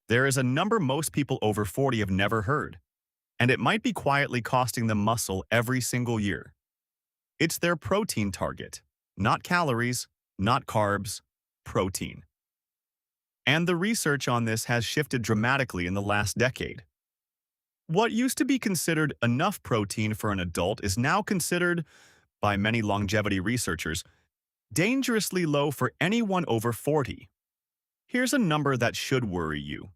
There is a number most people over 40 have never heard, and it might be quietly costing them muscle every single year. It's their protein target, not calories, not carbs, protein. And the research on this has shifted dramatically in the last decade. What used to be considered enough protein for an adult is now considered, by many longevity researchers, dangerously low for anyone over 40. Here's a number that should worry you.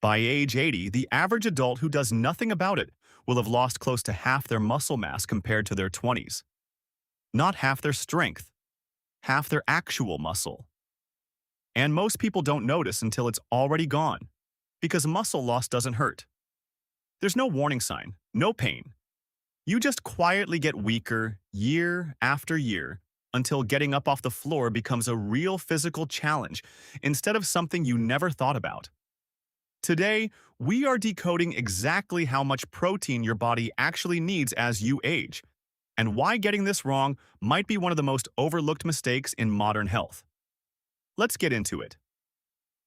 By age 80, the average adult who does nothing about it will have lost close to half their muscle mass compared to their 20s. Not half their strength, half their actual muscle. And most people don't notice until it's already gone, because muscle loss doesn't hurt. There's no warning sign, no pain. You just quietly get weaker year after year until getting up off the floor becomes a real physical challenge instead of something you never thought about. Today, we are decoding exactly how much protein your body actually needs as you age, and why getting this wrong might be one of the most overlooked mistakes in modern health. Let's get into it.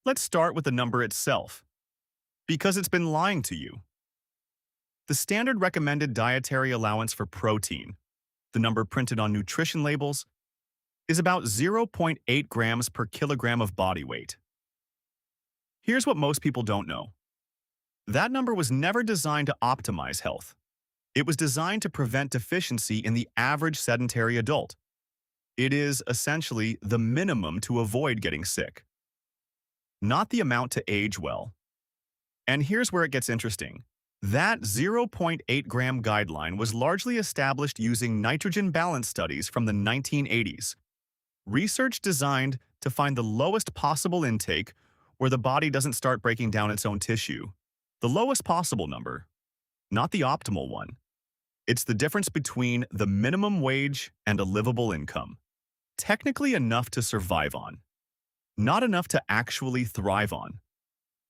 Let's start with the number itself, because it's been lying to you. The standard recommended dietary allowance for protein, the number printed on nutrition labels, is about 0.8 grams per kilogram of body weight. Here's what most people don't know. That number was never designed to optimize health. It was designed to prevent deficiency in the average sedentary adult. It is essentially the minimum to avoid getting sick, not the amount to age well. And here's where it gets interesting. That 0.8 gram guideline was largely established using nitrogen balance studies from the 1980s. Research designed to find the lowest possible intake where the body doesn't start breaking down its own tissue. The lowest possible number, not the optimal one. It's the difference between the minimum wage and a livable income. Technically enough to survive on, not enough to actually thrive on.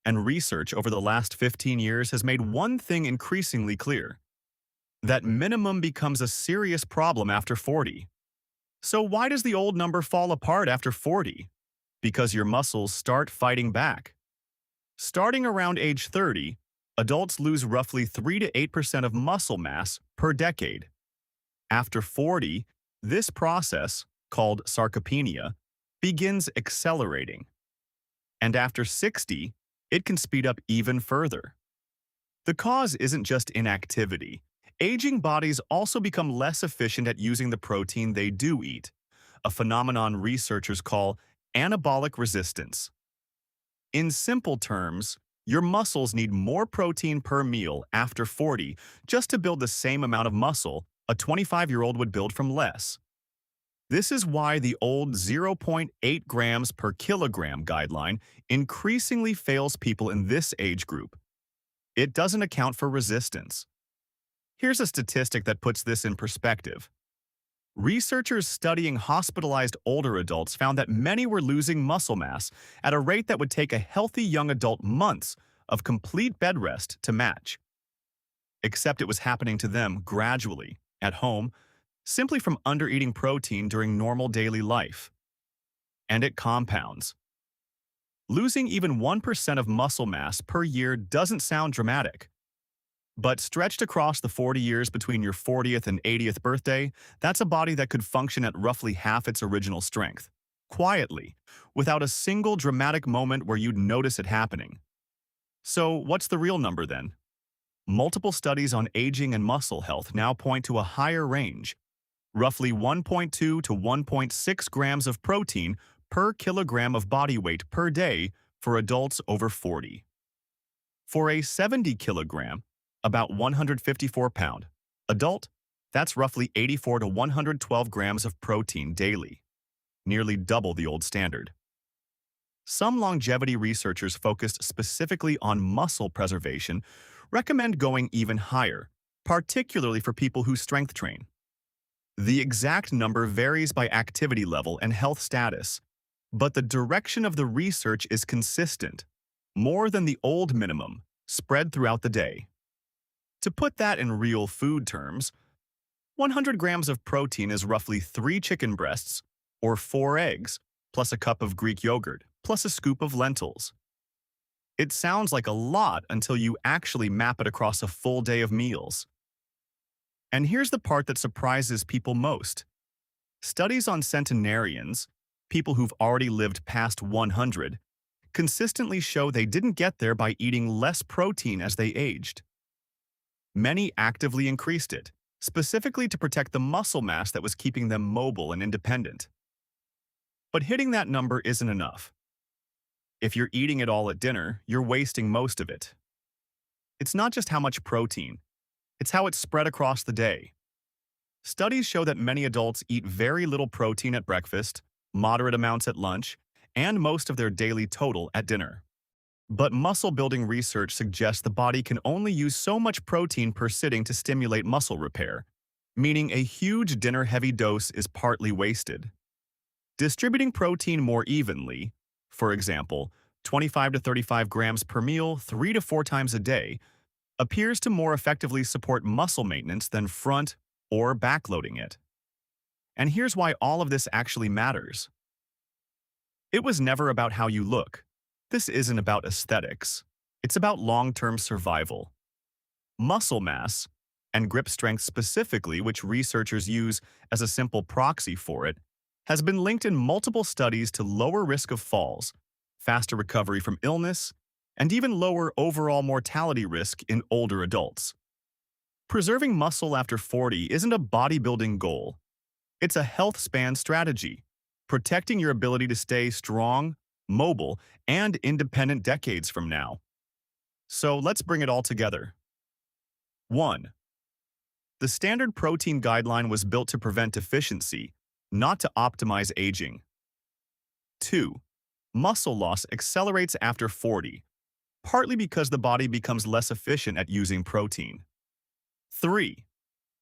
And research over the last 15 years has made one thing increasingly clear: that minimum becomes a serious problem after 40. So why does the old number fall apart after 40? Because your muscles start fighting back. Starting around age 30, adults lose roughly 3 to 8% of muscle mass per decade. After 40, this process, called sarcopenia, begins accelerating. And after 60, it can speed up even further. The cause isn't just inactivity. Aging bodies also become less efficient at using the protein they do eat, a phenomenon researchers call anabolic resistance. In simple terms, your muscles need more protein per meal after 40 just to build the same amount of muscle a 25-year-old would build from less. This is why the old 0.8 grams per kilogram guideline increasingly fails people in this age group. It doesn't account for resistance. Here's a statistic that puts this in perspective. Researchers studying hospitalized older adults found that many were losing muscle mass at a rate that would take a healthy young adult months of complete bed rest to match. Except it was happening to them gradually, at home, simply from undereating protein during normal daily life. And it compounds. Losing even 1% of muscle mass per year doesn't sound dramatic. But stretched across the 40 years between your 40th and 80th birthday, that's a body that could function at roughly half its original strength, quietly, without a single dramatic moment where you'd notice it happening. So what's the real number then? Multiple studies on aging and muscle health now point to a higher range, roughly 1.2 to 1.6 grams of protein per kilogram of body weight per day for adults over 40. For a 70 kilogram, about 154-pound adult, that's roughly 84 to 112 grams of protein daily, nearly double the old standard. Some longevity researchers focused specifically on muscle preservation recommend going even higher, particularly for people who strength train. The exact number varies by activity level and health status, but the direction of the research is consistent, more than the old minimum, spread throughout the day. To put that in real food terms, 100 grams of protein is roughly 3 chicken breasts or 4 eggs, plus a cup of Greek yogurt, plus a scoop of lentils. It sounds like a lot until you actually map it across a full day of meals. And here's the part that surprises people most. Studies on centenarians, people who've already lived past 100, consistently show they didn't get there by eating less protein as they aged. Many actively increased it, specifically to protect the muscle mass that was keeping them mobile and independent. But hitting that number isn't enough. If you're eating it all at dinner, you're wasting most of it. It's not just how much protein, it's how it's spread across the day. Studies show that many adults eat very little protein at breakfast, moderate amounts at lunch, and most of their daily total at dinner. But muscle-building research suggests the body can only use so much protein per sitting to stimulate muscle repair, meaning a huge dinner-heavy dose is partly wasted. Distributing protein more evenly, for example, 25 to 35 grams per meal 3 to 4 times a day, appears to more effectively support muscle maintenance than front or backloading it. And here's why all of this actually matters. It was never about how you look. This isn't about aesthetics. It's about long-term survival. Muscle mass, and grip strength specifically, which researchers use as a simple proxy for it, has been linked in multiple studies to lower risk of falls, faster recovery from illness, and even lower overall mortality risk in older adults. Preserving muscle after 40 isn't a bodybuilding goal. It's a health span strategy, protecting your ability to stay strong, mobile, and independent decades from now. So let's bring it all together. 1. The standard protein guideline was built to prevent deficiency, not to optimize aging. 2. Muscle loss accelerates after 40, partly because the body becomes less efficient at using protein. 3.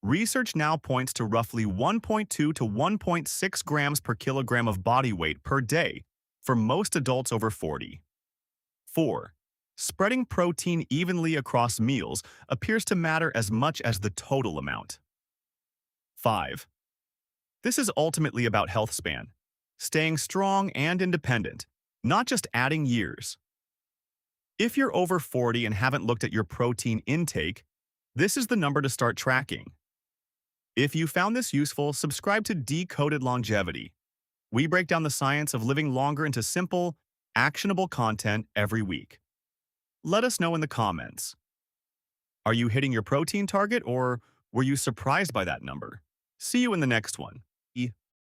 Research now points to roughly 1.2 to 1.6 grams per kilogram of body weight per day for most adults over 40. 4. Spreading protein evenly across meals appears to matter as much as the total amount. 5. This is ultimately about health span, staying strong and independent, not just adding years. If you're over 40 and haven't looked at your protein intake, this is the number to start tracking. If you found this useful, subscribe to Decoded Longevity. We break down the science of living longer into simple, actionable content every week. Let us know in the comments. Are you hitting your protein target, or were you surprised by that number? See you in the next one.